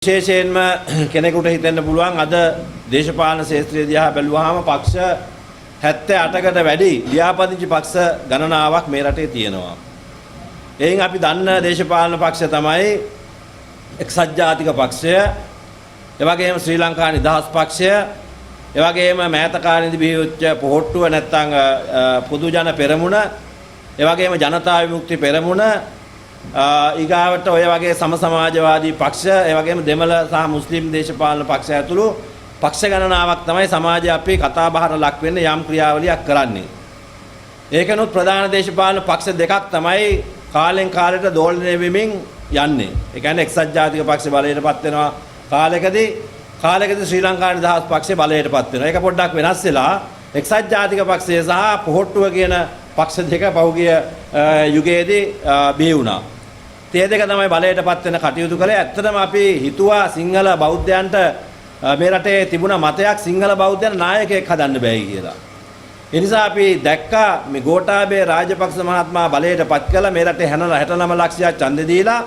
විශේෂයෙන්ම කෙනෙකුට හිතෙන්න පුළුවන් අද දේශපාලන ශාස්ත්‍රය දිහා බැලුවාම පක්ෂ 78කට වැඩි ලියාපදිංචි පක්ෂ ගණනාවක් මේ රටේ තියෙනවා. එයින් අපි දන්න දේශපාලන පක්ෂ තමයි එක්සත් ජාතික පක්ෂය, එවැගේම ශ්‍රී ලංකා නිදහස් පක්ෂය, එවැගේම මෑත කාලේදී බිහිවෙච්ච පොහොට්ටුව නැත්නම් පොදු ජන පෙරමුණ, එවැගේම ජනතා විමුක්ති පෙරමුණ, ඊගාවට ඔය වගේ සම සමාජවාදී පක්ෂ, ඒ වගේම දෙමළ සහ මුස්ලිම් දේශපාලන පක්ෂ ඇතුළු පක්ෂ ගණනාවක් තමයි සමාජය අපේ කතා බහට ලක් වෙන්නේ යම් ක්‍රියාවලියක් කරන්නේ. ඒකනොත් ප්‍රධාන දේශපාලන පක්ෂ දෙකක් තමයි කාලෙන් කාලයට දෝලණය වෙමින් යන්නේ. ඒ කියන්නේ එක්සත් ජාතික පක්ෂ බලයටපත් වෙනවා කාලයකදී ශ්‍රී ලංකා නිදහස් පක්ෂය බලයටපත් වෙනවා. ඒක පොඩ්ඩක් වෙනස් වෙලා එක්සත් ජාතික පක්ෂය සහ පොහොට්ටුව කියන පක්ෂ දෙක පහුගිය යුගයේදී බිහි වුණා. ඒ දෙක තමයි බලයටපත් වෙන කටයුතු කළේ. ඇත්තටම අපි හිතුවා සිංහල බෞද්ධයන්ට මේ රටේ තිබුණ මතයක් සිංහල බෞද්ධයන් නායකයෙක් හදන්න බෑයි කියලා. ඒ නිසා අපි දැක්කා මේ ගෝඨාභය රාජපක්ෂ මහත්මයා බලයටපත් කළා මේ රටේ 69 ලක්ෂයක් ඡන්දෙ දීලා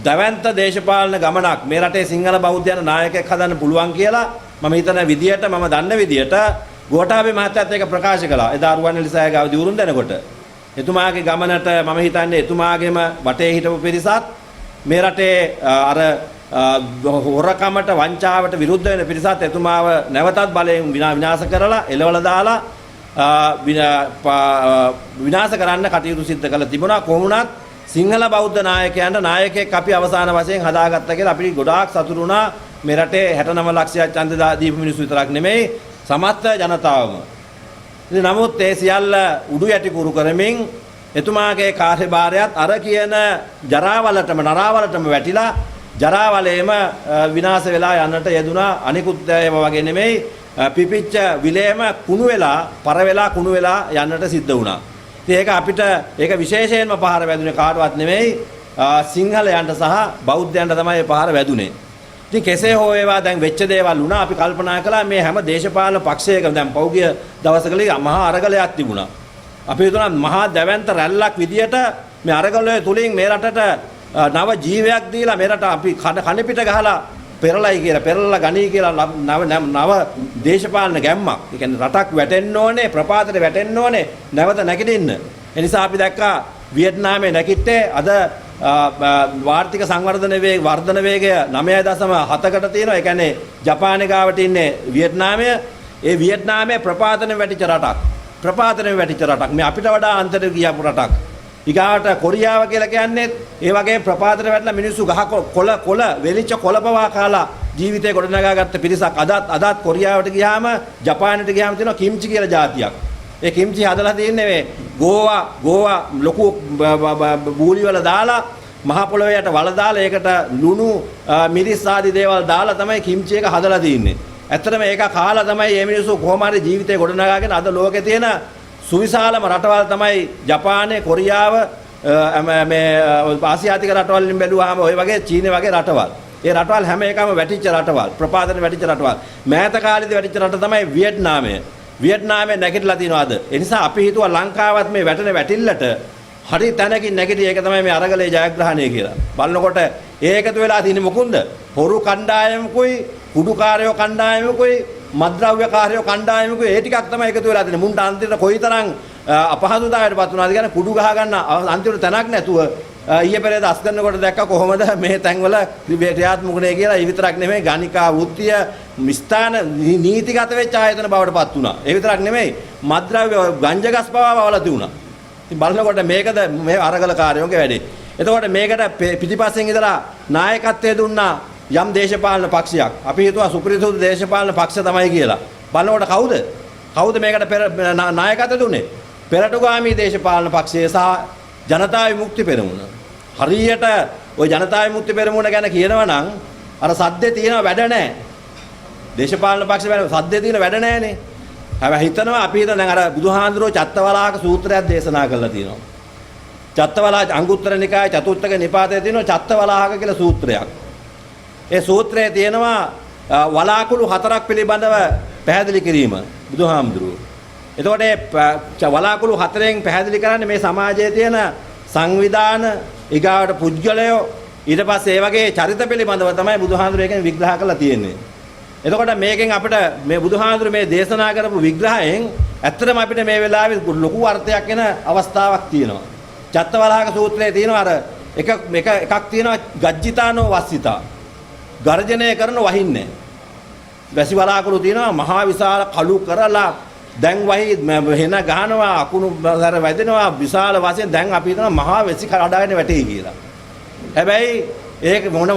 දවැන්ත දේශපාලන ගමනක් මේ රටේ සිංහල බෞද්ධයන් නායකයෙක් හදන්න පුළුවන් කියලා මම හිතන විදියට මම දන්න විදියට ගෝඨාභය මහත්තයාත් ඒක ප්‍රකාශ කළා. එදා රුවන්වැලිසෑය ගාව දිවුරුම් දෙනකොට එතුමාගේ ගමනට මම හිතන්නේ එතුමාගේම වටේ හිටපු පිරිසත් මේ රටේ අර හොරකමට වංචාවට විරුද්ධ වෙන පිරිසත් එතුමාව නැවතත් බලයෙන් විනාශ කරලා එලවලා දාලා විනාශ කරන්න කටයුතු සිද්ධ කළා තිබුණා. කොහොමුණත් සිංහල බෞද්ධ නායකයන්ට නායකයෙක් අපි අවසාන වශයෙන් හදාගත්තා කියලා අපි ගොඩාක් සතුටු වුණා. මේ රටේ 69 ලක්ෂයක් ඡන්ද දීපු මිනිස්සු විතරක් නෙමෙයි සමස්ත ජනතාවම. ඉතින් නමුත් ඒ සියල්ල උඩු යටි කුරු කරමින් එතුමාගේ කාර්යභාරයත් අර කියන ජරාවලටම නරාවලටම වැටිලා ජරාවලේම විනාශ වෙලා යන්නට යෙදුනා. අනිකුත් ඒවා වගේ නෙමෙයි පිපිච්ච විලේම කුණු වෙලා පර වෙලා කුණු වෙලා යන්නට සිද්ධ වුණා. ඉතින් ඒක අපිට ඒක විශේෂයෙන්ම පහර වැදුනේ කාටවත් නෙමෙයි සිංහලයන්ට සහ බෞද්ධයන්ට තමයි පහර වැදුනේ. ඉතින් කෙසේ හෝ ඒවා දැන් වෙච්ච දේවල් වුණා. අපි කල්පනා කළා මේ හැම දේශපාලන පක්ෂයකම දැන් පෞගිය දවසකලී මහා අරගලයක් තිබුණා. අපි හිතුණා මහා දැවැන්ත රැල්ලක් විදියට මේ අරගලය තුලින් මේ රටට නව ජීවයක් දීලා මේ රට අපි කන පිට ගහලා පෙරලයි කියලා පෙරලලා ගණී කියලා නව දේශපාලන ගැම්මක්. ඒ කියන්නේ රටක් වැටෙන්න ඕනේ, ප්‍රපාතයට වැටෙන්න ඕනේ, නැවත නැගිටින්න. ඒ නිසා අපි දැක්කා වියට්නාමයේ නැගිට්ටේ අද වාර්ෂික සංවර්ධන වර්ධන වේගය 9.7කට තියෙනවා. ඒ කියන්නේ ජපානයේ ගාවට ඉන්නේ වියට්නාමය. ඒ වියට්නාමයේ ප්‍රපාතනෙ වැටිච්ච රටක්. මේ අපිට වඩා අන්තරේ ගියපු රටක්. ඊගාවට කොරියාව කියලා කියන්නේ ඒ වගේ ප්‍රපාතනෙ වැටලා මිනිස්සු ගහ කොළ වෙලිච්ච කොළපවා කාලා ජීවිතේ ගොඩනගාගත්ත පිරිසක්. අදත් කොරියාවට ගියාම ජපානයට ගියාම තියෙනවා කිම්චි කියලා જાතියක්. ඒ කිම්චි හදලා තියෙන්නේ ගෝවා ලොකු බූලි වල දාලා මහ පොළොවේ යට වල දාලා ඒකට ලුණු මිරිස් ආදී දේවල් දාලා තමයි කිම්චි එක හදලා තියෙන්නේ. ඇත්තටම ඒක කාලා තමයි මේ මිනිස්සු කොහොම හරි ජීවිතේ ගොඩනගාගෙන අද ලෝකේ තියෙන සුවිශාලම රටවල් තමයි ජපානය, කොරියාව, මේ ආසියාතික රටවල් වලින් බැලුවාම ඔය වගේ චීන වගේ රටවල්. ඒ රටවල් හැම එකම වැටිච්ච රටවල්, ප්‍රපාතන වැටිච්ච රටවල්. මෑත කාලේදී වැටිච්ච රට තමයි වියට්නාමයේ නැගිටලා තියෙනවා අද. ඒ නිසා අපි හිතුවා ලංකාවත් මේ වැටෙන වැටිල්ලට හරි තැනකින් නැගිටි ඒක තමයි මේ අරගලේ ජයග්‍රහණය කියලා. බලනකොට ඒකතු වෙලා තියෙන්නේ මොකුන්ද? හොරු කණ්ඩායමකුයි, කුඩුකාරයෝ කණ්ඩායමකුයි, මද්ද්‍රව්‍යකාරයෝ කණ්ඩායමකුයි ඒ ටිකක් තමයි එකතු වෙලා තියෙන්නේ. මුන්ට අන්තිමට කොයිතරම් අපහසුතාවයටපත් වුණාද කියන්නේ කුඩු ගහ ගන්න අන්තිමට තැනක් නැතුව ඊයේ පෙරේද අස් කරනකොට දැක්ක කොහොමද මේ තැන්වල ක්‍රියාත්මකුනේ කියලා. ඒ විතරක් නෙමෙයි ගණිකා වෘත්තීය ස්ථාන නීතිගත වෙච්ච ආයතන බවටපත් වුණා. ඒ විතරක් නෙමෙයි මද්ද්‍රව්‍ය ගංජගස් පවා වවලා තිබුණා. ඉතින් බලනකොට මේකද මේ අරගලකාරයෝගේ වැඩේ. එතකොට මේකට පිටිපස්සෙන් ඉඳලා නායකත්වයේ දුන්නා යම් දේශපාලන පක්ෂයක්. අපි හිතුවා සුපිරිසුදු දේශපාලන පක්ෂ තමයි කියලා. බලනකොට කවුද මේකට නායකත්වය දුන්නේ? පෙරටුගාමී දේශපාලන පක්ෂය සහ ජනතා විමුක්ති පෙරමුණ. හරියට ওই ජනතා විමුක්ති පෙරමුණ ගැන කියනවා නම් අර සද්දේ තියෙන වැඩ නැහැ. දේශපාලන පක්ෂ වැඩ සද්දේ තියෙන වැඩ නැහැනේ. හැබැයි හිතනවා අපි හිතන දැන් අර බුදුහාඳුරෝ චත්තවලාක සූත්‍රයක් දේශනා කරලා තියෙනවා. චත්තවලා අංගුත්තර නිකාය චතුර්ථක නිපාතයේ තියෙනවා චත්තවලාහක කියලා සූත්‍රයක්. ඒ සූත්‍රයේ තියෙනවා වලාකුළු 4ක් පිළිබඳව පැහැදිලි කිරීම බුදුහාමුදුරුවෝ. එතකොට ඒ වලාකුළු 4න් පැහැදිලි කරන්නේ මේ සමාජයේ තියෙන සංවිධාන, ඊගාවට පුද්ගලයෝ, ඊට පස්සේ ඒ වගේ චරිත පිළිබඳව තමයි බුදුහාඳුරේ කියන්නේ විග්‍රහ කරලා තියෙන්නේ. එතකොට මේකෙන් අපිට මේ බුදුහාඳුර මේ දේශනා කරපු විග්‍රහයෙන් ඇත්තටම අපිට මේ වෙලාවේ ලොකු අර්ථයක් එන අවස්ථාවක් තියෙනවා. චත්තවලාක සූත්‍රයේ තියෙනවා අර එකක් තියෙනවා ගජ්ජිතානෝ වස්සිතා. ගර්ජනය කරන වහින්නේ. වැසි වලාකුළු තියෙනවා මහා විශාල කළු කරලා දැන් වහි හෙන ගහනවා අකුණු සැර වැදෙනවා විශාල වශයෙන් දැන් අපි හිතනවා මහා වැසි කඩාගෙන වැටෙයි කියලා. හැබැයි ඒක මොන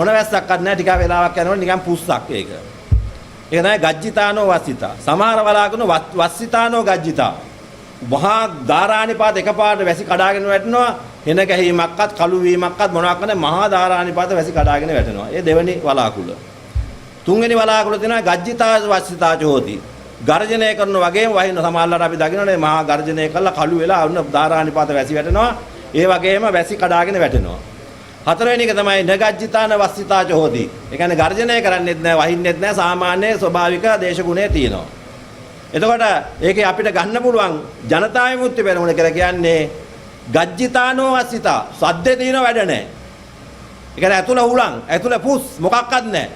වැස්සක්වත් නැහැ ටික වෙලාවක් යනකොට නිකන් පුස්සක් ඒක. ඒක තමයි ගජ්ජිතානෝ වස්සිතා. සමහර වලාකුණු වස්සිතානෝ ගජ්ජිතා. මහා ධාරානිපාත එකපාරට වැසි කඩාගෙන වැටෙනවා. හෙන ගැහිමක්වත් කළු වීමක්වත් මොනවක් නැහැ මහා ධාරානිපාත වැසි කඩාගෙන වැටෙනවා. ඒ දෙවෙනි වලාකුළ. තුන්වෙනි වලාකුළ තියෙනවා ගජ්ජිතා වස්සිතා චෝති. ගර්ජනය කරන වගේම වහින සමහරවල්ලාට අපි දකින්නනේ මහා ගර්ජනය කළා කළු වෙලා වුණ ධාරානිපාත වැසි වැටෙනවා. ඒ වගේම වැසි කඩාගෙන වැටෙනවා. හතරවෙනි එක තමයි නගජ්ජිතාන වස්සිතා චෝති. ඒ කියන්නේ ගර්ජනය කරන්නේත් නැහැ වහින්නෙත් නැහැ සාමාන්‍ය ස්වභාවික දේශගුණය තියෙනවා. එතකොට ඒකේ අපිට ගන්න පුළුවන් ජනතා විමුක්ති පෙරමුණ කියලා කියන්නේ ගජ්ජිතානෝ වස්සිතා. සද්දේ තියෙන වැඩ නැහැ. ඒ කියන්නේ ඇතුළ හුලං ඇතුළ පුස් මොකක්වත් නැහැ.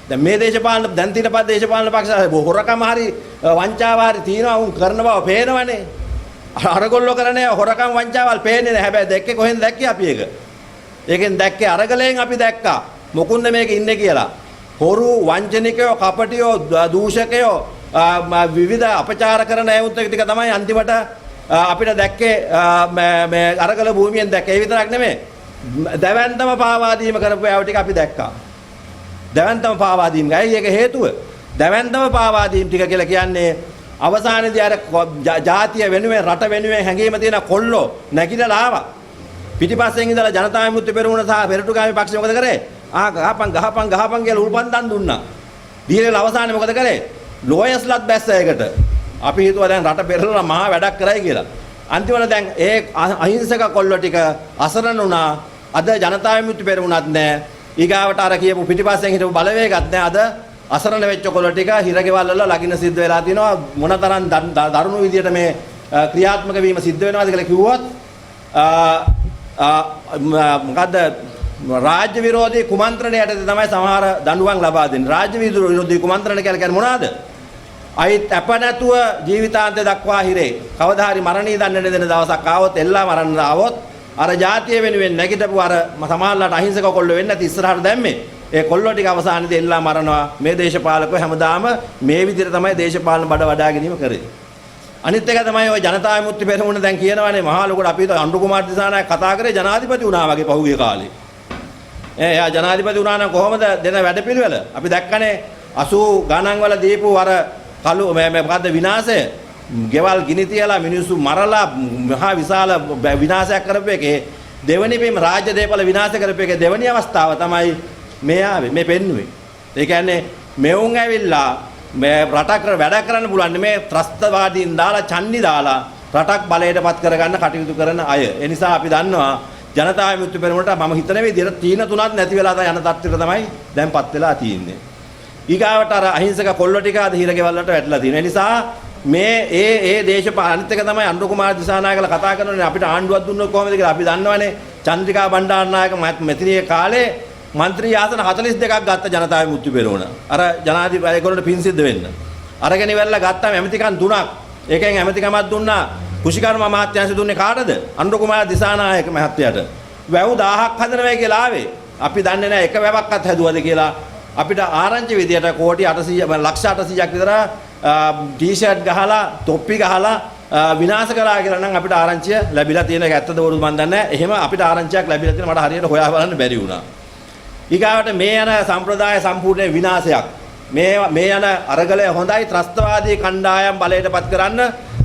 දැන් මේ දේශපාලන දැන් තියෙන දේශපාලන පක්ෂ හොරකම හරි වංචාව හරි තියෙනවා උන් කරන බව පේනවනේ. අරගොල්ලෝ කරන්නේ හොරකම් වංචාවල් පේන්නේ නැහැ. හැබැයි දැක්කේ කොහෙන්ද දැක්කේ අපි ඒක? ඒකෙන් දැක්කේ අරගලයෙන් අපි දැක්කා. මොකුන්ද මේක ඉන්නේ කියලා. හොරු වංචනිකයෝ කපටියෝ දූෂකයෝ විවිධ අපචාර කරන ඇවුත් ටික තමයි අන්තිමට අපිට දැක්කේ මේ අරගල භූමියෙන් දැක්කේ. ඒ විතරක් නෙමෙයි. දැවැන්තම පාවා දීම කරපු ඒවා ටික අපි දැක්කා. දැවැන්තම පාවා දීම ගයි ඒක හේතුව. දැවැන්තම පාවා දීම ටික කියලා කියන්නේ අවසානයේදී අර ජාතිය වෙනුවෙන් රට වෙනුවෙන් හැංගීම තියෙන කොල්ලෝ නැගිටලා ආවා. පිටිපස්සෙන් ඉඳලා ජනතා විමුක්ති පෙරමුණ සහ පෙරටුගාමී පක්ෂය මොකද කරේ? ගහපන් කියලා උල්පන්දන් දුන්නා. දීලා අවසානයේ මොකද කරේ? ලෝයස්ලත් බැස්ස ඒකට. අපි හිතුවා දැන් රට පෙරලලා මහා වැඩක් කරයි කියලා. අන්තිමට දැන් ඒ අහිංසක කොල්ලෝ ටික අසරණ වුණා. අද ජනතා විමුක්ති පෙරමුණත් නැහැ. ඊගාවට අර කියපු පිටිපස්සෙන් හිටපු බලවේගත් නැහැ. අද අසරණ වෙච්ච කොල්ලෝ ටික හිරගෙවල් වල ලගින සිද්ධ වෙලා තිනවා. මොනතරම් දරුණු විදියට මේ ක්‍රියාත්මක වීම සිද්ධ වෙනවද කියලා කිව්වොත් මොකද්ද රාජ්‍ය විරෝධී කුමන්ත්‍රණයට තමයි සමහර දඬුවම් ලබා දෙන්නේ. රාජ්‍ය විරෝධී කුමන්ත්‍රණ කියලා කියන්නේ මොනවාද? අයිත් අප නැතුව ජීවිතාන්තය දක්වා හිරේ. කවදා හරි මරණීය දඬුවම් දෙන දවසක් ආවොත් එල්ලා මරන්න ආවොත් අර ජාතිය වෙනුවෙන් නැගිටපු අර සමහරලාට අහිංසක කොල්ලෝ වෙන්නේ නැති ඉස්සරහට දැම්මේ. ඒ කොල්ලෝ ටික අවසානයේදී එල්ලා මරනවා. මේ දේශපාලකව හැමදාම මේ විදිහට තමයි දේශපාලන බඩ වඩා ගැනීම කරේ. අනිත් එක තමයි ඔය ජනතා විමුක්ති පෙරමුණ දැන් කියනවානේ මහා ලොකුට අපි අනුරු කුමාර දිසානායක කතා කරේ ජනාධිපති වුණා වගේ පහුගිය කාලේ. එයා ජනාධිපති වුණා නම් කොහොමද දෙන වැඩපිළිවෙල? අපි දැක්කනේ 80 ගණන් වල දීපු අර කළු මේ මොකද්ද විනාශය? ගෙවල් ගිනි තියලා මිනිස්සු මරලා මහා විශාල විනාශයක් කරපු එකේ දෙවෙනි පෙම රාජ්‍ය දේපල විනාශ කරපු එකේ දෙවෙනි අවස්ථාව තමයි මේ ආවේ මේ පෙන්නුවේ. ඒ කියන්නේ මෙවුන් ඇවිල්ලා මේ රටක් වැඩ කරන්න පුළුවන් මේ ත්‍රස්තවාදීන් දාලා ඡන්දි දාලා රටක් බලයටපත් කරගන්න කටයුතු කරන අය. ඒ නිසා අපි දන්නවා ජනතා විමුක්ති පෙරමුණට මම හිතන විදිහට තීන තුනක් නැති වෙලා යන තත්ත්වයට තමයි දැන්පත් වෙලා තියෙන්නේ. ඊගාවට අර අහිංසක කොල්ලෝ ටික අද හිරගෙවල් වලට වැටලා තියෙනවා. ඒ නිසා මේ ඒ දේශපාලනික එක තමයි අනුරු කුමාර දිසානායකලා කතා කරනනේ අපිට ආණ්ඩුවක් දුන්නොත් කොහොමද කියලා අපි දන්නවනේ. චන්ද්‍රිකා බණ්ඩාරනායක මැතිණියේ කාලේ මන්ත්‍රී ආසන 42ක් ගත්ත ජනතා විමුක්ති පෙරමුණ. අර ජනාධිපති ඒගොල්ලන්ට පින් සිද්ධ වෙන්න. අරගෙන ඉවරලා ගත්තාම ඇමතිකම් 3ක්. ඒකෙන් ඇමතිකමක් දුන්නා කුෂිකර්ම අමාත්‍යාංශ දුන්නේ කාටද? අනුරු කුමාර දිසානායක මහත්තයාට. වැව් 1000ක් හදනවා කියලා ආවේ. අපි දන්නේ නැහැ එක වැවක්වත් හැදුවද කියලා. අපිට ආරංචි විදියට කෝටි 800 ලක්ෂ 800ක් විතර ටී-ෂර්ට් ගහලා තොප්පි ගහලා විනාශ කරා කියලා නම් අපිට ආරංචිය ලැබිලා තියෙන එක ඇත්තද බොරුද මන් දන්නේ නැහැ. එහෙම අපිට ආරංචියක් ලැබිලා තියෙන මට හරියට හොයා බලන්න බැරි වුණා. ඊගාවට මේ යන සම්ප්‍රදාය සම්පූර්ණ විනාශයක්. මේ යන අරගලය හොඳයි ත්‍රස්තවාදී කණ්ඩායම් බලයටපත් කරන්න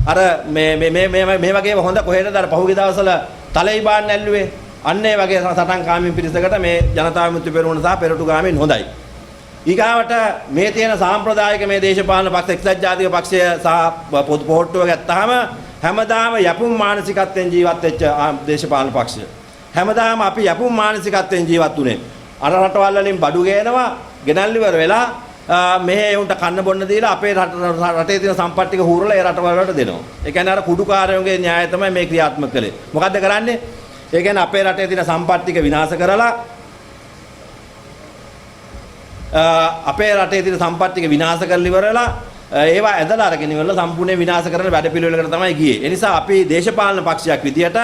අර මේ වගේම හොඳ කොහෙටද අර පහුගිය දවස්වල තලයිබාන් ඇල්ලුවේ. අන්න ඒ වගේ සටන් කාමීන් පිරිසකට මේ ජනතා විමුක්ති පෙරමුණ සහ පෙරටුගාමීන් හොඳයි. ඊගාවට මේ තියෙන සාම්ප්‍රදායික මේ දේශපාලන පක්ෂ එක්සත් ජාතික පක්ෂය සහ පොදු පොහොට්ටුව ගත්තාම හැමදාම යපුම් මානසිකත්වයෙන් ජීවත් වෙච්ච දේශපාලන පක්ෂය. හැමදාම අපි යපුම් මානසිකත්වයෙන් ජීවත් වුණේ. අර රටවල් වලින් බඩු ගේනවා, ගෙනල්ලි ඉවර වෙලා මෙහෙ උන්ට කන්න බොන්න දීලා අපේ රටේ තියෙන සම්පත් ටික හූරලා ඒ රටවල් වලට දෙනවා. ඒ කියන්නේ අර කුඩුකාරයෝගේ න්‍යාය තමයි මේ ක්‍රියාත්මක කළේ. මොකද්ද කරන්නේ? ඒ කියන්නේ අපේ රටේ තියෙන සම්පත් ටික විනාශ කරලා අපේ රටේ තියෙන සම්පත් ටික විනාශ කරලා ඉවරලා ඒවා ඇදලා අරගෙන ඉවරලා සම්පූර්ණයෙන් විනාශ කරන වැඩපිළිවෙලකට තමයි ගියේ. ඒ නිසා අපි දේශපාලන පක්ෂයක් විදියට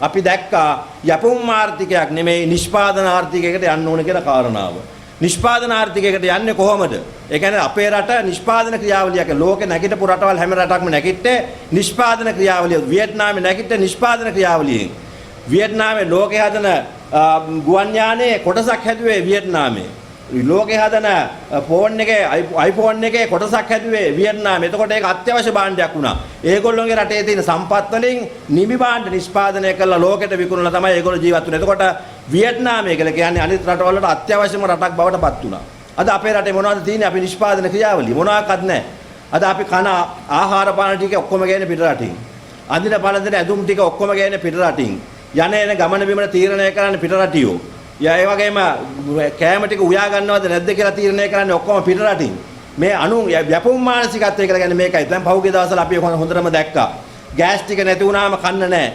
අපි දැක්කා යපුම් ආර්ථිකයක් නෙමෙයි නිෂ්පාදන ආර්ථිකයකට යන්න ඕන කියලා කාරණාව. නිෂ්පාදන ආර්ථිකයකට යන්නේ කොහොමද? ඒ කියන්නේ අපේ රට නිෂ්පාදන ක්‍රියාවලියක ලෝකේ නැගිටපු රටවල් හැම රටක්ම නැගිට්ටේ නිෂ්පාදන ක්‍රියාවලිය. වියට්නාමේ නැගිට්ටේ නිෂ්පාදන ක්‍රියාවලියෙන්. වියට්නාමේ ලෝකේ හදන ගුවන් යානයේ කොටසක් හැදුවේ වියට්නාමේ. ලෝකේ හදන ෆෝන් එකේ iPhone එකේ කොටසක් හැදුවේ වියට්නාමේ. එතකොට ඒක අත්‍යවශ්‍ය භාණ්ඩයක් වුණා. ඒගොල්ලෝගේ රටේ තියෙන සම්පත් වලින් නිමි භාණ්ඩ නිෂ්පාදනය කරලා ලෝකෙට විකුණලා තමයි ඒගොල්ලෝ ජීවත් වෙන්නේ. එතකොට වියට්නාමය කියලා කියන්නේ අනිත් රටවල් වලට අත්‍යවශ්‍යම රටක් බවට පත් වුණා. අද අපේ රටේ මොනවද තියෙන්නේ? අපි නිෂ්පාදන ක්‍රියාවලිය මොනවාක්වත් නැහැ. අද අපි කන ආහාර පාන ටික ඔක්කොම ගේන්නේ පිට රටින්. අඳින පළඳින ඇඳුම් ටික ඔක්කොම ගේන්නේ පිට රටින්. යන එන ගමන බිමන තීරණය කරන්නේ පිට රටියෝ. ඒ වගේම කෑම ටික උයා ගන්නවද නැද්ද කියලා තීරණය කරන්නේ ඔක්කොම පිට රටින්. මේ යපුම් මානසිකත්වය කියලා කියන්නේ මේකයි. දැන් පහුගිය දවස්වල අපි හොඳටම දැක්කා. ගෑස් ටික නැති වුණාම කන්න නැහැ.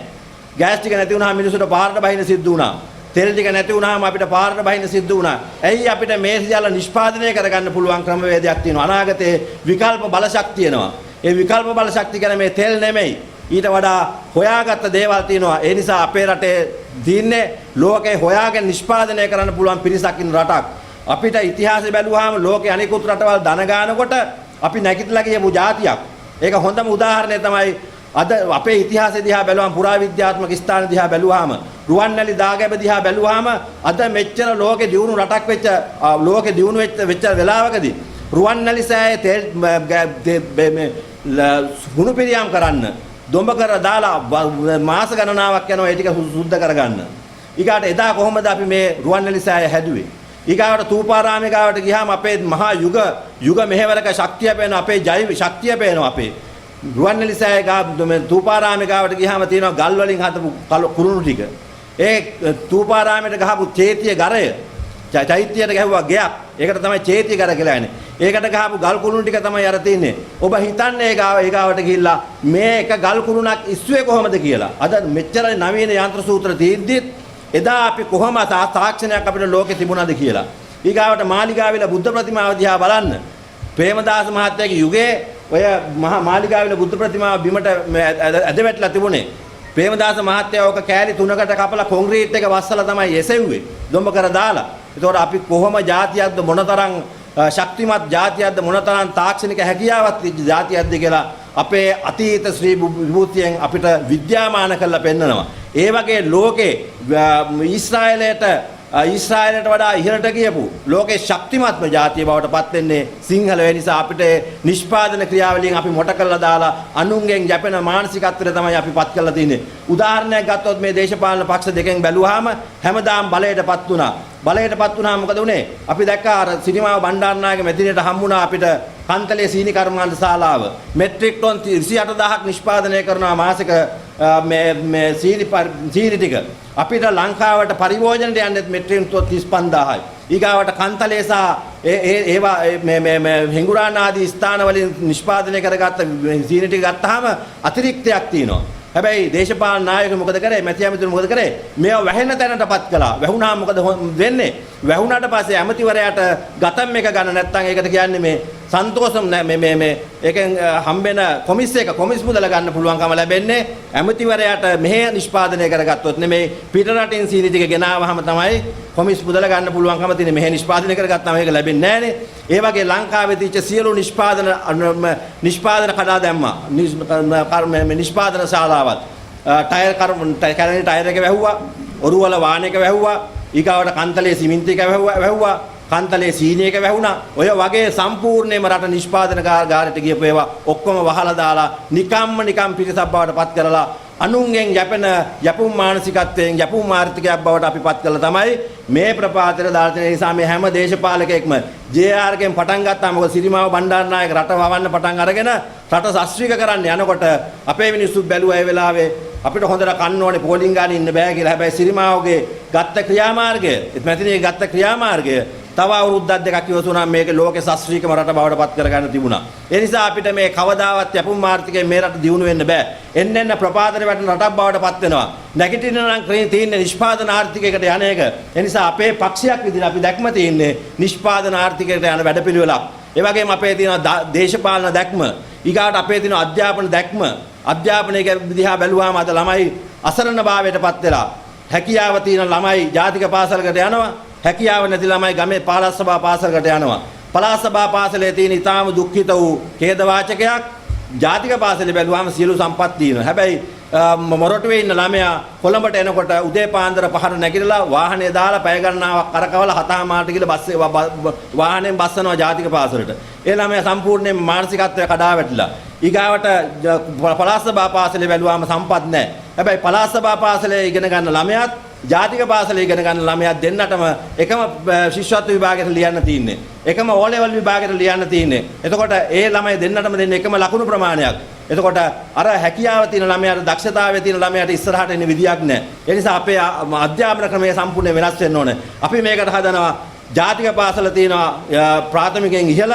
ගෑස් ටික නැති වුණාම මිනිස්සුන්ට පාරට බහින්න සිද්ධ වුණා. තෙල් ටික නැති වුණාම අපිට පාරට බහින්න සිද්ධ වුණා. ඇයි අපිට මේ සියල්ල නිෂ්පාදනය කරගන්න පුළුවන් ක්‍රමවේදයක් තියෙනවා. අනාගතයේ විකල්ප බලශක්තිය එනවා. ඒ විකල්ප බලශක්තිය කියන්නේ මේ තෙල් නෙමෙයි. ඊට වඩා හොයාගත්ත දේවල් තියෙනවා. ඒ නිසා අපේ රටේ දින්නේ ලෝකේ හොයාගෙන නිෂ්පාදනය කරන්න පුළුවන් පිරිසක් ඉන්න රටක්. අපිට ඉතිහාසය බැලුවාම ලෝකේ අනිකුත් රටවල් ධන ගන්නකොට අපි නැගිටලා ගියපු જાතියක්. ඒක හොඳම උදාහරණය තමයි අද අපේ ඉතිහාසය දිහා බැලුවාම පුරාවිද්‍යාත්මක ස්ථාන දිහා බැලුවාම රුවන්වැලි දාගැබ දිහා බැලුවාම අද මෙච්චර ලෝකේ දියුණු රටක් වෙච්ච ලෝකේ දියුණු වෙච්ච වෙලාවකදී රුවන්වැලි සෑයේ තෙල් හුණු පිරියම් කරන්න දොඹ කර දාලා මාස ගණනාවක් යනවා ඒ ටික සුද්ධ කරගන්න. ඊගාට එදා කොහොමද අපි මේ රුවන්වැලි සෑය හැදුවේ? ඊගාට තූපාරාමේ ගාවට ගියාම අපේ මහා යුග මෙහෙවරක ශක්තිය පේනවා. අපේ ජෛව ශක්තිය පේනවා. අපේ රුවන්වැලි සෑය ගා තූපාරාමේ ගාවට ගියාම තියෙනවා ගල් වලින් හදපු කුරුණු ටික. ඒ තූපාරාමේට ගහපු චේතිය ගරය චෛත්‍යයට ගැහුවා ගයක්. ඒකට තමයි චේතිය ගර කියලා කියන්නේ. ඒකට ගහපු ගල් කුරුණු ටික තමයි අර තින්නේ. ඔබ හිතන්නේ ඒ ගාවට ගිහිල්ලා මේ එක ගල් කුරුණක් ඉස්සුවේ කොහොමද කියලා. අද මෙච්චර නවීන යන්ත්‍ර සූත්‍ර තියෙද්දිත් එදා අපි කොහොම තාක්ෂණයක් අපිට ලෝකේ තිබුණාද කියලා. ඊගාවට මාලිගාවිල බුද්ධ ප්‍රතිමාව දිහා බලන්න. ප්‍රේමදාස මහත්තයාගේ යුගයේ ඔය මහා මාලිගාවිල බුද්ධ ප්‍රතිමාව බිමට ඇද වැටලා තිබුණේ. ප්‍රේමදාස මහත්තයා ඕක කෑලි 3කට කපලා කොන්ක්‍රීට් එක වස්සලා තමයි එසෙව්වේ. දොඹ කර දාලා. ඒතකොට අපි කොහොම જાතියක්ද මොනතරම් ශක්තිමත් જાතියක්ද මොනතරම් තාක්ෂණික හැකියාවක් තිබ්බ જાතියක්ද කියලා අපේ අතීත ශ්‍රී විභූතියෙන් අපිට විද්‍යාමාන කරලා පෙන්නනවා. ඒ වගේ ලෝකේ ඊශ්‍රායලයට වඩා ඉහළට ගියපු ලෝකේ ශක්තිමත්ම ජාතිය බවට පත් වෙන්නේ සිංහල. ඒ නිසා අපිට නිෂ්පාදන ක්‍රියාවලියෙන් අපි මොට කරලා දාලා අනුන්ගෙන් යැපෙන මානසිකත්වයට තමයි අපි පත් කරලා තින්නේ. උදාහරණයක් ගත්තොත් මේ දේශපාලන පක්ෂ දෙකෙන් බැලුවාම හැමදාම බලයටපත් වුණා. බලයටපත් වුණාම මොකද උනේ? අපි දැක්කා අර සිරිමාව බණ්ඩාරනායක මැදිරියට හම්බුණා අපිට කන්තලේ සීනි කර්මාන්ත ශාලාව. මෙට්‍රික් ටොන් 28000ක් නිෂ්පාදනය කරනවා මාසික මේ සීනි ටික. අපිට ලංකාවට පරිභෝජනයට යන්නේ මෙට්‍රික් ටොන් 35000යි. ඊගාවට කන්තලේ සහ ඒවා මේ හිඟුරාන ආදී ස්ථාන වලින් නිෂ්පාදනය කරගත්ත සීනි ටික ගත්තාම අතිරික්තයක් තියෙනවා. හැබැයි දේශපාලන නායකයෝ මොකද කරේ? මැති ඇමතිතුමෝ මොකද කරේ? මේවා වැහෙන තැනටපත් කළා. වැහුණාම මොකද වෙන්නේ? වැහුණාට පස්සේ ඇමතිවරයාට ගතම් එක ගන්න නැත්නම් ඒකට කියන්නේ මේ සන්තෝෂම් මේ ඒකෙන් හම්බෙන කොමිස් මුදල ගන්න පුළුවන්කම ලැබෙන්නේ ඇමතිවරයාට මෙහෙ නිෂ්පාදනය කරගත්තොත් නෙමෙයි පිට රටින් සීනි ටික ගෙනාවහම තමයි කොමිස් මුදල ගන්න පුළුවන්කම තියෙන්නේ. මෙහෙ නිෂ්පාදනය කරගත්තාම ඒක ලැබෙන්නේ නැහනේ. ඒ වගේ ලංකාවේ තියච්ච සියලු නිෂ්පාදන කඩා දැම්මා. නිෂ්පාදන ශාලාවත් ටයර් එක වැහුවා, ඔරුවල වාහන එක වැහුවා, ඊගාවට කන්තලේ සිමෙන්ති එක වැහුවා, කන්තලේ සීනි එක වැහුණා. ඔය වගේ සම්පූර්ණයෙන්ම රට නිෂ්පාදන ගාරට ගියපු ඒවා ඔක්කොම වහලා දාලා නිකම් පිටසක් බවට පත් කරලා අනුන්ගෙන් යපුම් මානසිකත්වයෙන් යපුම් ආර්ථිකයක් බවට අපි පත් කළා තමයි මේ ප්‍රපාතර දාලා තියෙන නිසා මේ හැම දේශපාලකයෙක්ම JR ගෙන් පටන් ගත්තා. මොකද සිරිමාව බණ්ඩාරනායක රට වවන්න පටන් අරගෙන රට ශාස්ත්‍රීය කරන්න යනකොට අපේ මිනිස්සු බැලුවා ඒ වෙලාවේ අපිට හොඳට කන්න ඕනේ පෝලිං ගානේ ඉන්න බෑ කියලා. හැබැයි සිරිමාවගේ ගත්ත ක්‍රියාමාර්ගය, මැතිණියගේ ගත්ත ක්‍රියාමාර්ගය තව අවුරුද්දක් දෙකක් ඉවසුණා මේක ලෝකේ ශාස්ත්‍රීයකම රට බවට පත් කරගන්න තිබුණා. ඒ නිසා අපිට මේ කවදාවත් යපුම් ආර්ථිකයෙන් මේ රට දියුණු වෙන්න බෑ. එන්න ප්‍රපාතනේ වැටෙන රටක් බවට පත් වෙනවා. නැගිටින නම් තියෙන නිෂ්පාදන ආර්ථිකයකට යන එක. ඒ නිසා අපේ පක්ෂයක් විදිහට අපි දැක්ම තියෙන්නේ නිෂ්පාදන ආර්ථිකයකට යන වැඩපිළිවෙලක්. ඒ වගේම අපේ තියෙන දේශපාලන දැක්ම, ඊගාට අපේ තියෙන අධ්‍යාපන දැක්ම, අධ්‍යාපනයේ දිහා බැලුවාම අද ළමයි අසරණභාවයටපත් වෙලා හැකියාව තියෙන ළමයි ජාතික පාසලකට යනවා. හැකියාව නැති ළමයි ගමේ පළාත් සභා පාසලකට යනවා. පළාත් සභා පාසලේ තියෙන ඊටාම දුක්ඛිත වූ ඛේදවාචකයක් ජාතික පාසලේ බැලුවාම සියලු සම්පත් තියෙනවා. හැබැයි මොරටුවේ ඉන්න ළමයා කොළඹට එනකොට උදේ පාන්දර පහර නැගිටලා වාහනේ දාලා පැය ගණනාවක් කරකවලා හතමාරට ගිහලා බස්සේ වාහනෙන් බස්සනවා ජාතික පාසලට. ඒ ළමයා සම්පූර්ණයෙන් මානසිකත්වය කඩා වැටිලා. ඊගාවට පළාත් සභා පාසලේ බැලුවාම සම්පත් නැහැ. හැබැයි පළාත් සභා පාසලේ ඉගෙන ගන්න ළමයාත් ජාතික පාසලේ ඉගෙන ගන්න ළමයා දෙන්නටම එකම ශිෂ්‍යත්ව විභාගයට ලියන්න තියෙන්නේ. එකම O level විභාගයට ලියන්න තියෙන්නේ. එතකොට ඒ ළමයි දෙන්නටම දෙන්නේ එකම ලකුණු ප්‍රමාණයක්. එතකොට අර හැකියාව තියෙන ළමයාට දක්ෂතාවය තියෙන ළමයාට ඉස්සරහට එන්න විදියක් නැහැ. ඒ නිසා අපේ අධ්‍යාපන ක්‍රමය සම්පූර්ණයෙන් වෙනස් වෙන්න ඕනේ. අපි මේකට හදනවා ජාතික පාසල තියෙනවා ප්‍රාථමිකයෙන් ඉහළ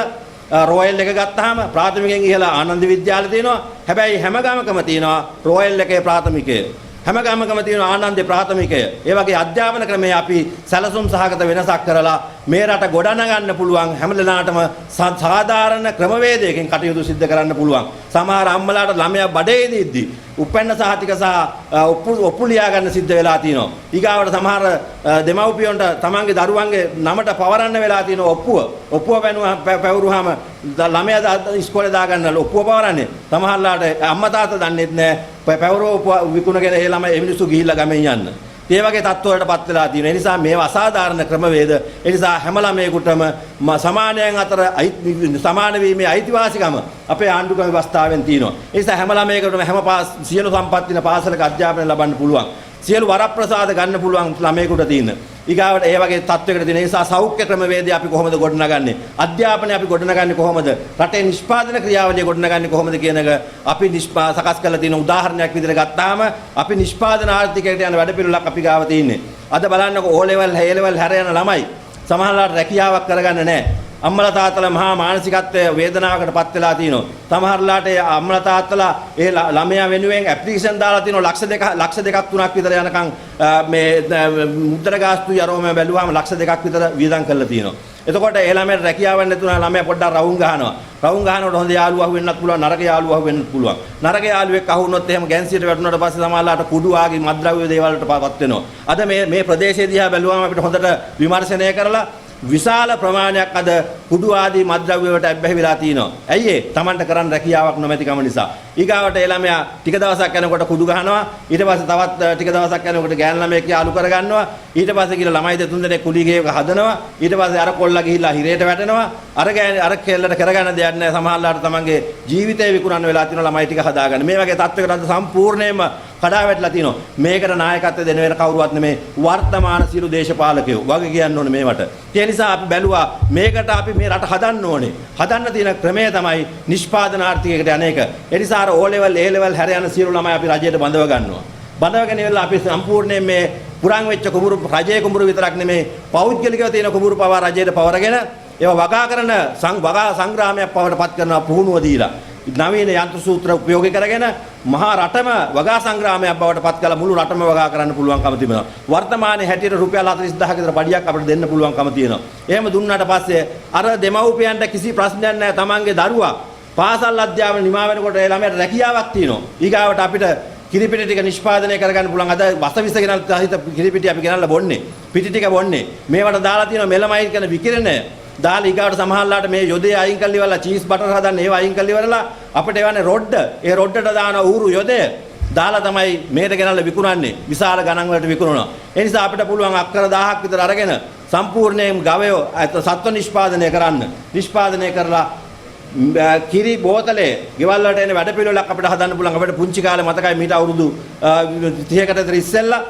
රොයල් එක ගත්තාම ප්‍රාථමිකයෙන් ඉහළ ආනන්ද විද්‍යාලය තියෙනවා. හැබැයි හැම ගමකම තියෙනවා රොයල් එකේ ප්‍රාථමිකය. හැම ගමකම තියෙන ආනන්දේ ප්‍රාථමිකය. ඒ වගේ අධ්‍යාපන ක්‍රමයේ අපි සැලසුම් සහගත වෙනසක් කරලා මේ රට ගොඩනගන්න පුළුවන් හැම දෙනාටම සාධාරණ ක්‍රමවේදයකින් කටයුතු සිදු කරන්න පුළුවන්. සමහර අම්මලාට ළමයා බඩේදී ඉද්දි උපැන්න සහතික සහ ඔප්පු ලියා ගන්න සිද්ධ වෙලා තියෙනවා. ඊගාවට සමහර දෙමව්පියන්ට තමන්ගේ දරුවන්ගේ නමට පවරන්න වෙලා තියෙන ඔප්පුව පැවරුවාම ළමයා ඉස්කෝලේ දාගන්න ඔප්පුව පවරන්නේ. සමහරලාට අම්මා තාත්තා දන්නෙත් නැහැ පැවරෝ විකුණගෙන ඒ ළමයි ඒ මිනිස්සු ගිහිල්ලා ගමෙන් යන්න. ඒ වගේ තත්ත්වවලටපත් වෙලා තියෙනවා. ඒ නිසා මේවා අසාධාරණ ක්‍රමවේද. ඒ නිසා හැම ළමයෙකුටම සමානයන් අතර සමාන වීමේ අයිතිවාසිකම අපේ ආණ්ඩුක්‍රම ව්‍යවස්ථාවෙන් තියෙනවා. ඒ නිසා හැම ළමයෙකුටම සියලු සම්පත් දින පාසලක අධ්‍යාපනය ලබන්න පුළුවන්. සියලු වරප්‍රසාද ගන්න පුළුවන් ළමයෙකුට තියෙන. ඊගාවට ඒ වගේ තත්වයකට තියෙන නිසා සෞඛ්‍ය ක්‍රමවේදය අපි කොහොමද ගොඩනගන්නේ? අධ්‍යාපනය අපි ගොඩනගන්නේ කොහොමද? රටේ නිෂ්පාදන ක්‍රියාවලිය ගොඩනගන්නේ කොහොමද කියන එක අපි සකස් කරලා තියෙන උදාහරණයක් විදිහට ගත්තාම අපි නිෂ්පාදන ආර්ථිකයට යන වැඩපිළිවෙලක් අපි ගාව තියෙන්නේ. අද බලන්නකෝ O level, A level හැර යන ළමයි සමහරවිට රැකියාවක් කරගන්න නැහැ. අම්මලා තාත්තලා මහා මානසිකත්වයේ වේදනාවකට පත් වෙලා තිනවා. සමහරලාට අම්මලා තාත්තලා ඒ ළමයා වෙනුවෙන් ඇප්ලිකේෂන් දාලා තිනවා ලක්ෂ දෙකක් තුනක් විතර යනකම් මේ මුද්‍රා ගාස්තු යරෝම බැලුවාම ලක්ෂ දෙකක් විතර වියදම් කරලා තිනවා. එතකොට ඒ ළමයාට රැකියාවක් නැතුණා ළමයා පොඩ්ඩක් රවුම් ගහනවා. රවුම් ගහනකොට හොඳ යාළුවා වෙන්නත් පුළුවන් නරක යාළුවා වෙන්නත් පුළුවන්. නරක යාළුවෙක් අහුනොත් එහෙම ගැන්සියට වැටුණාට පස්සේ සමහරලාට කුඩු ආගේ මත්ද්‍රව්‍ය දේවල් වලටපත් වෙනවා. අද මේ ප්‍රදේශයේ දිහා බැලුවාම අපිට හොඳට විමර්ශනය කරලා විශාල ප්‍රමාණයක් අද කුඩු ආදී මත්ද්‍රව්‍ය වලට ඇබ්බැහි වෙලා තිනවා. ඇයි ඒ? Tamanට කරන්න රැකියාවක් නොමැතිකම නිසා. ඊගාවට ඒ ළමයා ටික දවසක් යනකොට කුඩු ගහනවා. ඊට පස්සේ තවත් ටික දවසක් යනකොට ගෑන් ළමයෙක් යාළු කරගන්නවා. ඊට පස්සේ ගිහලා ළමයි දෙතුන් දෙනෙක් කුලී ගේක හදනවා. ඊට පස්සේ අර කොල්ලා ගිහිල්ලා හිරේට වැටෙනවා. අර කෙල්ලට කරගන්න දෙයක් නැහැ. සමහරවිට තමන්ගේ ජීවිතේ විකුණන්න වෙලා තියෙන ළමයි ටික හදාගන්න. මේ වගේ තත්ත්වයකට අද සම්පූර්ණයෙන්ම කඩා වැටලා තිනවා. මේකට නායකත්වය දෙන වෙන කවුරුවත් නෙමේ වර්තමාන සියලු දේශපාලකයෝ වගේ කියන්න ඕනේ මේවට. ඒ නිසා අපි බැලුවා මේකට අපි මේ රට හදන්න ඕනේ. හදන්න තියෙන ක්‍රමය තමයි නිෂ්පාදන ආර්ථිකයකට යන එක. ඒ නිසා අර O level, A level හැර යන සියලු ළමයි අපි රජයට බඳව ගන්නවා. බඳවගෙන ඉවරලා අපි සම්පූර්ණයෙන් මේ පුරන් වෙච්ච කුඹුරු රජයේ කුඹුරු විතරක් නෙමේ පෞද්ගලිකව තියෙන කුඹුරු පවා රජයට පවරගෙන ඒවා වගා කරන වගා සංග්‍රාමයක් පවට පත් කරනවා පුහුණුව දීලා. නවීන යන්ත්‍ර සූත්‍ර උපයෝගී කරගෙන මහා රටම වගා සංග්‍රාමයක් බවට පත් කළා මුළු රටම වගා කරන්න පුළුවන්කම තිබෙනවා. වර්තමානයේ හැටියට රුපියල් 40000ක විතර බඩියක් අපිට දෙන්න පුළුවන්කම තියෙනවා. එහෙම දුන්නාට පස්සේ අර දෙමව්පියන්ට කිසි ප්‍රශ්නයක් නැහැ. තමන්ගේ දරුවා පාසල් අධ්‍යාපන නිමා වෙනකොට ඒ ළමයට රැකියාවක් තියෙනවා. ඊගාවට අපිට කිරිපිටි ටික නිෂ්පාදනය කරගන්න පුළුවන්. අද වසවිස ගෙනල්ලා හිත කිරිපිටි අපි ගෙනල්ලා බොන්නේ. පිටි ටික බොන්නේ. මේවට දාලා තියෙනවා මෙලමයින් කියන විකිරණය. දාලා ඊගාවට සමහරලාට මේ යොදේ අයින් කරලා ඉවරලා චීස් බටර් හදන්න ඒව අයින් කරලා ඉවරලා අපිට එවන්නේ රොඩ්ඩ. ඒ රොඩ්ඩට දාන ඌරු යොදේ දාලා තමයි මේකට ගෙනල්ලා විකුණන්නේ. විශාල ගණන් වලට විකුණනවා. ඒ නිසා අපිට පුළුවන් අක්කර 1000ක් විතර අරගෙන සම්පූර්ණයෙන් ගවයෝ සත්ව නිෂ්පාදනය කරන්න. නිෂ්පාදනය කරලා කිරි බෝතලේ ගෙවල් වලට එන වැඩපිළිවෙලක් අපිට හදන්න පුළුවන්. අපිට පුංචි කාලේ මතකයි මීට අවුරුදු 30කට විතර ඉස්සෙල්ලා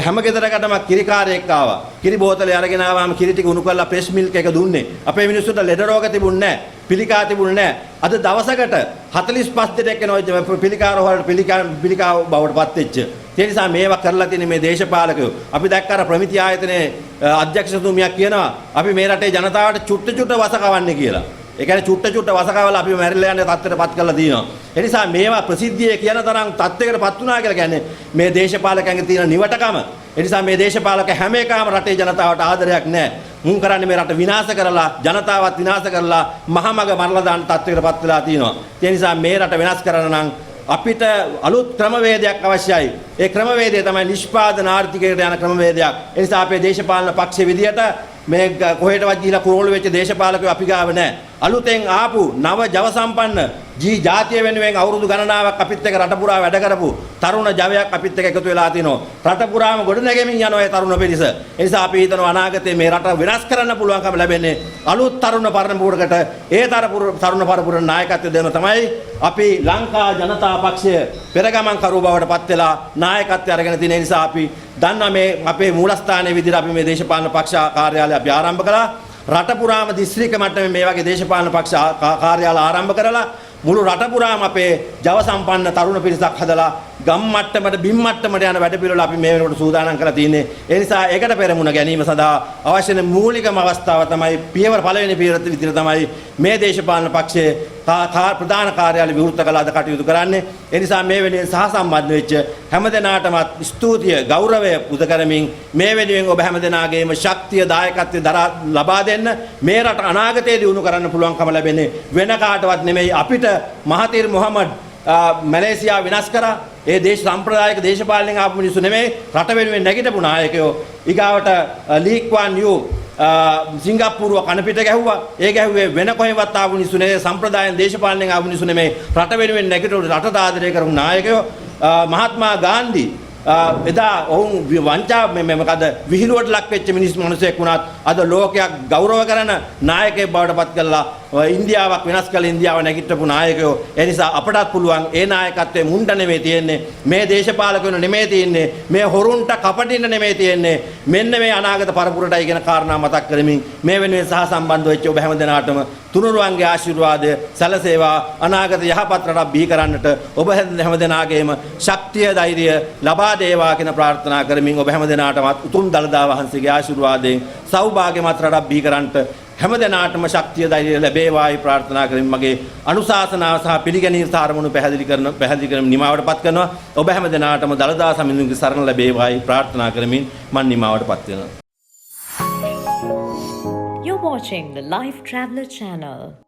හැම ගෙදරකටම කිරිකාරයෙක් ආවා. කිරි බෝතලේ අරගෙන ආවම කිරි ටික උණු කරලා ප්‍රෙස් මිල්ක් එක දුන්නේ. අපේ මිනිස්සුන්ට ලෙඩ රෝග තිබුණේ නැහැ. පිළිකා තිබුණේ නැහැ. අද දවසකට 45 දෙනෙක් එනවා පිළිකා රෝග වලට පිළිකා බවට පත් වෙච්ච. ඒ නිසා මේවා කරලා තියෙන මේ දේශපාලකයෝ අපි දැක්ක අර ප්‍රමිති ආයතනයේ අධ්‍යක්ෂතුමියක් කියනවා අපි මේ රටේ ජනතාවට චුට්ට වසකවන්නේ කියලා. ඒ කියන්නේ චුට්ට වසකවල අපි මැරිලා යන තත්ත්වයටපත් කරලා තියෙනවා. ඒ නිසා මේවා ප්‍රසිද්ධියේ කියන තරම් තත්ත්වයකටපත් වුණා කියලා කියන්නේ මේ දේශපාලකයන්ගේ තියෙන නිවටකම. ඒ නිසා මේ දේශපාලක හැම එකම රටේ ජනතාවට ආදරයක් නැහැ. මුන් කරන්නේ මේ රට විනාශ කරලා ජනතාවත් විනාශ කරලා මහමග මරලා දාන තත්ත්වයකටපත් වෙලා තියෙනවා. ඒ නිසා මේ රට වෙනස් කරන්න නම් අපිට අලුත් ක්‍රමවේදයක් අවශ්‍යයි. ඒ ක්‍රමවේදය තමයි නිෂ්පාදන ආර්ථිකයට යන ක්‍රමවේදයක්. ඒ නිසා අපේ දේශපාලන පක්ෂ විදියට මේ කොහෙටවත් ගිහිලා කුරුළු වෙච්ච දේශපාලකයෝ අපි ගාව නැහැ. අලුතෙන් ආපු නව ජව සම්පන්න ජාතිය වෙනුවෙන් අවුරුදු ගණනාවක් අපිත් එක්ක රට පුරා වැඩ කරපු තරුණ ජවයක් අපිත් එක්ක එකතු වෙලා තිනවා. රට පුරාම ගොඩනැගෙමින් යනවා ඒ තරුණ පිරිස. ඒ නිසා අපි හිතනවා අනාගතේ මේ රට වෙනස් කරන්න පුළුවන්කම ලැබෙන්නේ අලුත් තරුණ පරපුරකට. ඒ තරුණ පරපුර නායකත්වය දෙන තමයි අපි ලංකා ජනතා පක්ෂය පෙරගමන් කරු බවට පත් වෙලා නායකත්වය අරගෙන තියෙන නිසා අපි දන්නා මේ අපේ මූලස්ථානයේ විදිහට අපි මේ දේශපාලන පක්ෂ කාර්යාලය අපි ආරම්භ කළා. රට පුරාම දිස්ත්‍රික්ක මට්ටමේ මේ වගේ දේශපාලන පක්ෂ කාර්යාල ආරම්භ කරලා මුළු රට පුරාම අපේ ජව සම්පන්න තරුණ පිරිසක් හදලා ගම් මට්ටමට බිම් මට්ටමට යන වැඩ පිළිවෙල අපි මේ වෙනකොට සූදානම් කරලා තියෙන්නේ. ඒ නිසා ඒකට පෙරමුණ ගැනීම සඳහා අවශ්‍ය වෙන මූලිකම අවස්ථාව තමයි පළවෙනි පියවර විදිහට තමයි මේ දේශපාලන පක්ෂයේ ප්‍රධාන කාර්යාලය විවෘත කළාද කටයුතු කරන්නේ. ඒ නිසා මේ වෙනුවෙන් සහසම්බන්ධ වෙච්ච හැමදෙනාටම ස්තුතිය ගෞරවය පුද කරමින් මේ වෙනුවෙන් ඔබ හැමදෙනාගේම ශක්තිය දායකත්වය ලබා දෙන්න මේ රට අනාගතයේ දියුණු කරන්න පුළුවන්කම ලැබෙන්නේ වෙන කාටවත් නෙමෙයි අපිට. මහතිර් මොහමඩ් මැලේසියා විනාශ කරා. ඒ දේශ සම්ප්‍රදායික දේශපාලනයෙන් ආපු මිනිස්සු නෙමෙයි රට වෙනුවෙන් නැගිටපු නායකයෝ. ඊගාවට ලී ක්වාන් යූ සිංගප්පූරුව කනපිට ගැහුවා. ඒ ගැහුවේ වෙන කොහෙවත් ආපු මිනිස්සු නෙමෙයි සම්ප්‍රදායෙන් දේශපාලනයෙන් ආපු මිනිස්සු නෙමෙයි රට වෙනුවෙන් නැගිටපු රට ආදරය කරපු නායකයෝ. මහත්මා ගාන්ධි එදා ඔවුන් වංචා මොකද විහිළුවට ලක් වෙච්ච මිනිස්සෙක් වුණත් අද ලෝකයක් ගෞරව කරන නායකයෙක් බවට පත් කළා. ඉන්දියාවක් වෙනස් කළ ඉන්දියාව නැගිටපු නායකයෝ. ඒ නිසා අපටත් පුළුවන් ඒ නායකත්වයේ මුණ්ඩ නෙමෙයි තියෙන්නේ. මේ දේශපාලකයෝ නෙමෙයි තියෙන්නේ. මේ හොරුන්ට කපටින්න නෙමෙයි තියෙන්නේ. මෙන්න මේ අනාගත පරපුරටයි කියන කාරණා මතක් කරමින් මේ වෙනුවෙන් සහ සම්බන්ධ වෙච්ච ඔබ හැමදෙනාටම තුනුරුවන්ගේ ආශිර්වාදය සැලසේවා. අනාගත යහපත් රටක් බිහි කරන්නට ඔබ හැමදෙනාගේම ශක්තිය ධෛර්යය ලබා දේවා කියන ප්‍රාර්ථනා කරමින් ඔබ හැමදෙනාටමත් උතුම් දළදා වහන්සේගේ ආශිර්වාදයෙන් සෞභාග්‍යමත් රටක් බිහි කරන්නට හැමදෙනාටම ශක්තිය ධෛර්යය ලැබේවායි ප්‍රාර්ථනා කරමින් මගේ අනුශාසනාව සහ පිළිගැනීම සාරමුණු පැහැදිලි කරන නිමාවටපත් කරනවා. ඔබ හැමදෙනාටම දළදා සමිඳුන්ගේ සරණ ලැබේවායි ප්‍රාර්ථනා කරමින් මන් නිමාවටපත් වෙනවා. You're watching the Life Traveller channel.